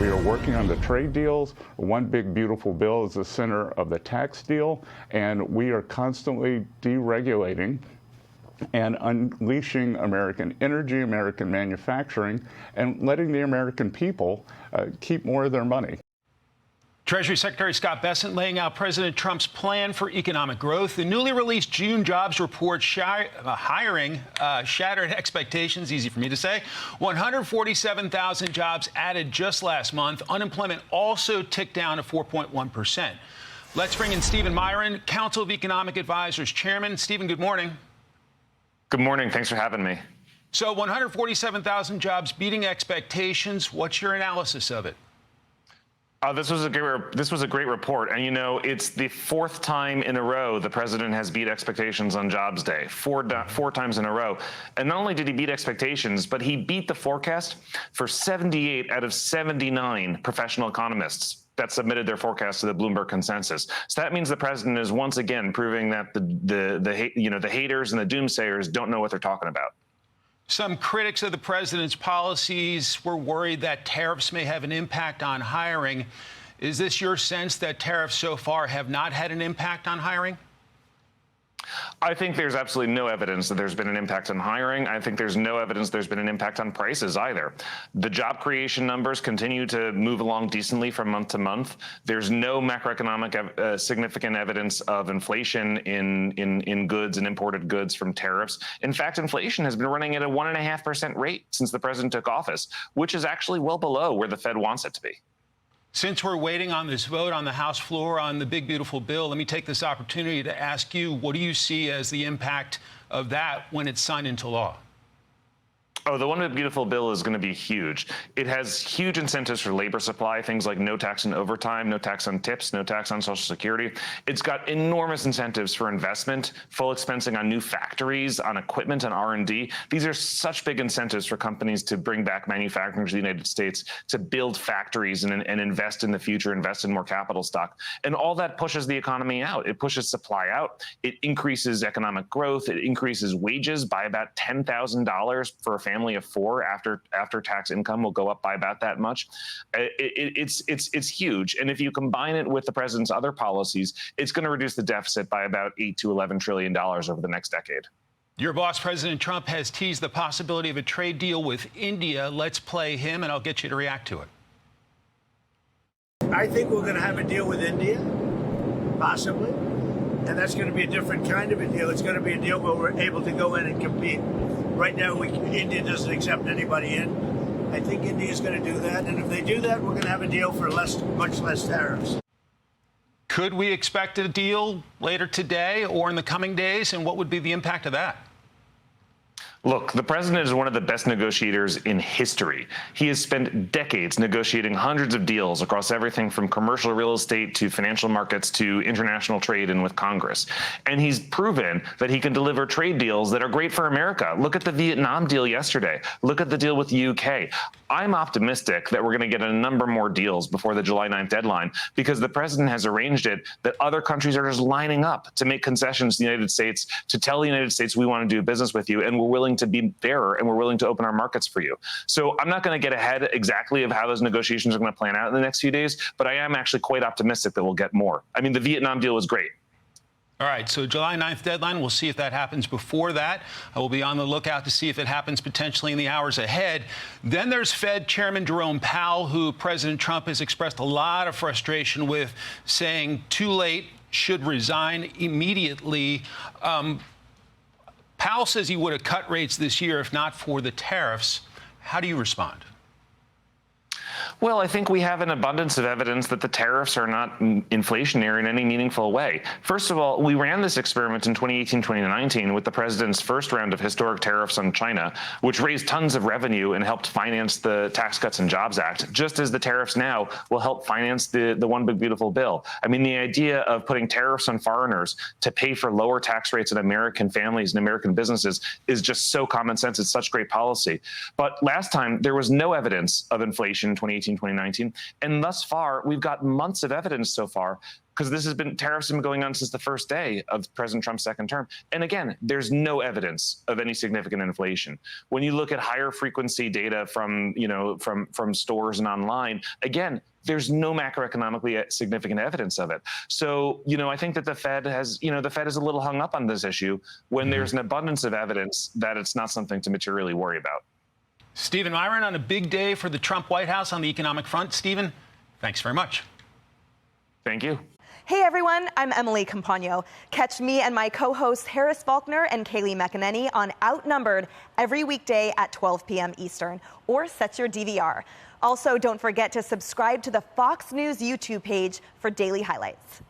We are working on the trade deals. One big beautiful bill is the center of the tax deal, and we are constantly deregulating and unleashing American energy, American manufacturing, and letting the American people keep more of their money. Treasury Secretary Scott Bessent laying out President Trump's plan for economic growth. The newly released June jobs report hiring shattered expectations, easy for me to say. 147,000 jobs added just last month. Unemployment also ticked down to 4.1%. Let's bring in Stephen Miran, Council of Economic Advisors Chairman. Stephen, good morning. Good morning. Thanks for having me. So 147,000 jobs beating expectations. What's your analysis of it? This was a great report, and you know it's the fourth time in a row the president has beat expectations on Jobs Day, four times in a row. And not only did he beat expectations, but he beat the forecast for 78 out of 79 professional economists that submitted their forecast to the Bloomberg consensus. So that means the president is once again proving that the haters and the doomsayers don't know what they're talking about. Some critics of the president's policies were worried that tariffs may have an impact on hiring. Is this your sense that tariffs so far have not had an impact on hiring? I think there's absolutely no evidence that there's been an impact on hiring. I think there's no evidence there's been an impact on prices either. The job creation numbers continue to move along decently from month to month. There's no macroeconomic significant evidence of inflation in goods and imported goods from tariffs. In fact, inflation has been running at a 1.5% rate since the president took office, which is actually well below where the Fed wants it to be. Since we're waiting on this vote on the House floor on the big, beautiful bill, let me take this opportunity to ask you, what do you see as the impact of that when it's signed into law? Oh, the One Big Beautiful Bill is going to be huge. It has huge incentives for labor supply, things like no tax on overtime, no tax on tips, no tax on Social Security. It's got enormous incentives for investment, full expensing on new factories, on equipment and R&D. These are such big incentives for companies to bring back manufacturing to the United States, to build factories and invest in the future, invest in more capital stock. And all that pushes the economy out. It pushes supply out. It increases economic growth. It increases wages by about $10,000 for a family of four. After tax income will go up by about that much. It's huge. And if you combine it with the president's other policies, it's going to reduce the deficit by about $8 to $11 trillion over the next decade. Your boss, President Trump, has teased the possibility of a trade deal with India. Let's play him, and I'll get you to react to it. I think we're going to have a deal with India, possibly. And that's going to be a different kind of a deal. It's going to be a deal where we're able to go in and compete. Right now, India doesn't accept anybody in. I think India is going to do that. And if they do that, we're going to have a deal for much less tariffs. Could we expect a deal later today or in the coming days? And what would be the impact of that? Look, the president is one of the best negotiators in history. He has spent decades negotiating hundreds of deals across everything from commercial real estate to financial markets to international trade and with Congress. And he's proven that he can deliver trade deals that are great for America. Look at the Vietnam deal yesterday. Look at the deal with the UK. I'm optimistic that we're going to get a number more deals before the July 9th deadline because the president has arranged it that other countries are just lining up to make concessions to the United States, to tell the United States we want to do business with you and we're willing to be fairer and we're willing to open our markets for you. So I'm not going to get ahead exactly of how those negotiations are going to plan out in the next few days, but I am actually quite optimistic that we'll get more. I mean, the Vietnam deal was great. All right, so July 9th deadline, we'll see if that happens before that. I will be on the lookout to see if it happens potentially in the hours ahead. Then there's Fed Chairman Jerome Powell, who President Trump has expressed a lot of frustration with, saying too late, should resign immediately. Powell says he would have cut rates this year if not for the tariffs. How do you respond? Well, I think we have an abundance of evidence that the tariffs are not inflationary in any meaningful way. First of all, we ran this experiment in 2018-2019 with the president's first round of historic tariffs on China, which raised tons of revenue and helped finance the Tax Cuts and Jobs Act, just as the tariffs now will help finance the One Big Beautiful Bill. I mean, the idea of putting tariffs on foreigners to pay for lower tax rates on American families and American businesses is just so common sense. It's such great policy. But last time, there was no evidence of inflation in 2018 2018, 2019. And thus far, we've got months of evidence so far, because tariffs have been going on since the first day of President Trump's second term. And again, there's no evidence of any significant inflation. When you look at higher frequency data from stores and online, again, there's no macroeconomically significant evidence of it. So, I think that the Fed is a little hung up on this issue when there's an abundance of evidence that it's not something to materially worry about. Stephen Miran, on a big day for the Trump White House on the economic front. Stephen, thanks very much. Thank you. Hey everyone, I'm Emily Campagno. Catch me and my co-hosts Harris Faulkner and Kaylee McEnany on Outnumbered every weekday at 12 p.m. Eastern, or set your DVR. Also, don't forget to subscribe to the Fox News YouTube page for daily highlights.